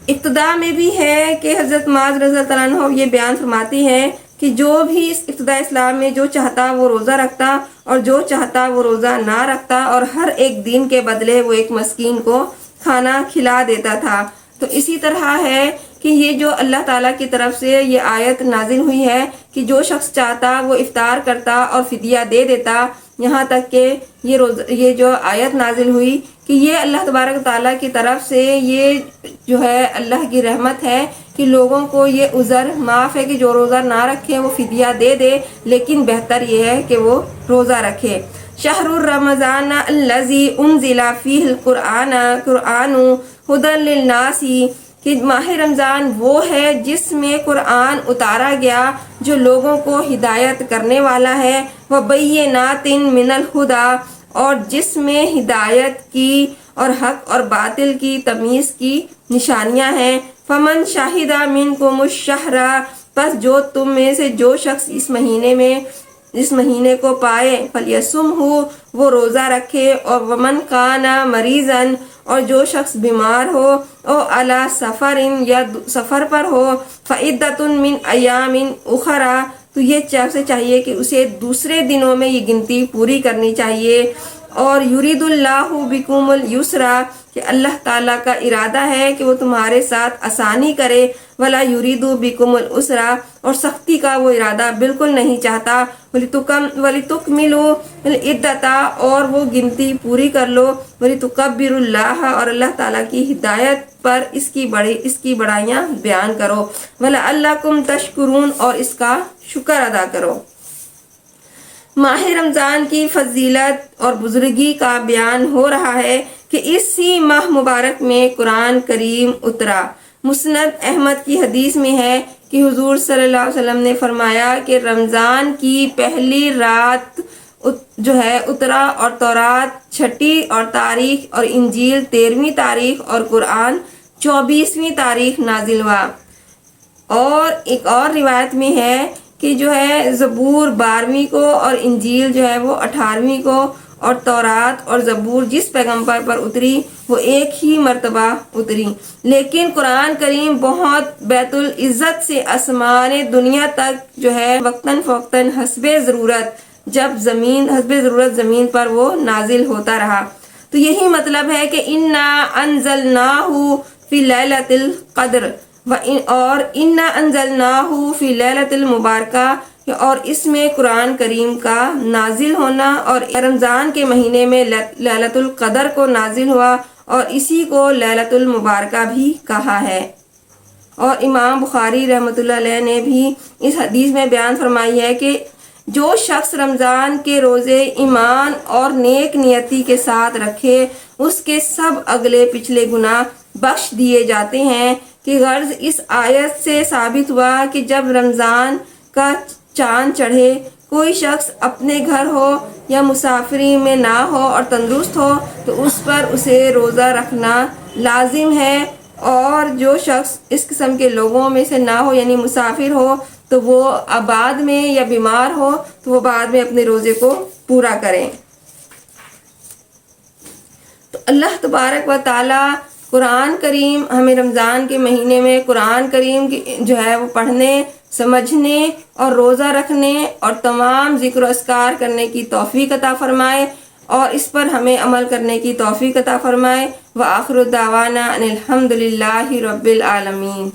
ابتدا میں بھی ہے کہ حضرت معاذ رضی اللہ عنہ یہ بیان فرماتی ہیں کہ جو بھی اس ابتدا اسلام میں جو چاہتا وہ روزہ رکھتا اور جو چاہتا وہ روزہ نہ رکھتا، اور ہر ایک دن کے بدلے وہ ایک مسکین کو کھانا کھلا دیتا تھا۔ تو اسی طرح ہے کہ یہ جو اللہ تعالیٰ کی طرف سے یہ آیت نازل ہوئی ہے کہ جو شخص چاہتا وہ افطار کرتا اور فدیہ دے دیتا، یہاں تک کہ یہ جو آیت نازل ہوئی کہ یہ اللہ تبارک تعالیٰ کی طرف سے یہ جو ہے اللہ کی رحمت ہے کہ لوگوں کو یہ عذر معاف ہے کہ جو روزہ نہ رکھے وہ فدیہ دے دے، لیکن بہتر یہ ہے کہ وہ روزہ رکھے۔ شہر رمضان الذی انزل فیہ القرآن ھدی للناس، کہ ماہ رمضان وہ ہے جس میں قرآن اتارا گیا جو لوگوں کو ہدایت کرنے والا ہے، وبینات من الہدی، اور جس میں ہدایت کی اور حق اور باطل کی تمیز کی نشانیاں ہیں۔ فمن شاہد منکم الشہر، پس جو تم میں سے جو شخص اس مہینے کو پائے، فلیصمہ، وہ روزہ رکھے، اور ومن کان مریضا، اور جو شخص بیمار ہو، او علی سفر، یا سفر پر ہو، فعدۃ من ایام اخرى، تو یہ سے چاہیے کہ اسے دوسرے دنوں میں یہ گنتی پوری کرنی چاہیے۔ اور یرید اللہ بکم الیسر، کہ اللہ تعالیٰ کا ارادہ ہے کہ وہ تمہارے ساتھ آسانی کرے، ولا یرید بکم العسر، اور سختی کا وہ ارادہ بالکل نہیں چاہتا، ولتکملوا العدۃ، اور وہ گنتی پوری کر لو، ولتکبروا اللہ، اور اللہ تعالیٰ کی ہدایت پر اس کی بڑائیاں بیان کرو، ولعلکم تشکرون، اور اس کا شکر ادا کرو۔ ماہ رمضان کی فضیلت اور بزرگی کا بیان ہو رہا ہے کہ اسی ماہ مبارک میں قرآن کریم اترا۔ مسند احمد کی حدیث میں ہے کہ حضور صلی اللہ علیہ وسلم نے فرمایا کہ رمضان کی پہلی رات جو ہے اترا، اور تورات 6 تاریخ، اور انجیل 13 تاریخ، اور قرآن 24 تاریخ نازل ہوا۔ اور ایک اور روایت میں ہے کہ جو ہے زبور 12 کو، اور انجیل جو ہے وہ 18 کو، اور تورات اور زبور جس پیغمبر پر اتری وہ ایک ہی مرتبہ اتری، لیکن قرآن کریم بہت بیت العزت سے آسمان دنیا تک جو ہے وقتاً فوقتاً حسب ضرورت زمین پر وہ نازل ہوتا رہا۔ تو یہی مطلب ہے کہ انا انزلناہ فی لیلۃ القدر، اور انا انزلناہ فی لیلۃ المبارکہ، اور اس میں قرآن کریم کا نازل ہونا، اور رمضان کے مہینے میں لیلۃ القدر کو نازل ہوا، اور اسی کو لیلۃ المبارکہ بھی کہا ہے۔ اور امام بخاری رحمۃ اللہ علیہ نے بھی اس حدیث میں بیان فرمائی ہے کہ جو شخص رمضان کے روزے ایمان اور نیک نیتی کے ساتھ رکھے، اس کے سب اگلے پچھلے گناہ بخش دیے جاتے ہیں۔ کہ غرض اس آیت سے ثابت ہوا کہ جب رمضان کا چاند چڑھے، کوئی شخص اپنے گھر ہو یا مسافری میں نہ ہو اور تندرست ہو تو اس پر اسے روزہ رکھنا لازم ہے، اور جو شخص اس قسم کے لوگوں میں سے نہ ہو یعنی مسافر ہو تو وہ بعد میں یا بیمار ہو تو وہ بعد میں اپنے روزے کو پورا کریں۔ تو اللہ تبارک و تعالی قرآن کریم ہمیں رمضان کے مہینے میں قرآن کریم جو ہے وہ پڑھنے، سمجھنے اور روزہ رکھنے اور تمام ذکر و اذکار کرنے کی توفیق عطا فرمائے، اور اس پر ہمیں عمل کرنے کی توفیق عطا فرمائے۔ وآخر دعوانا ان الحمد للہ رب العالمین۔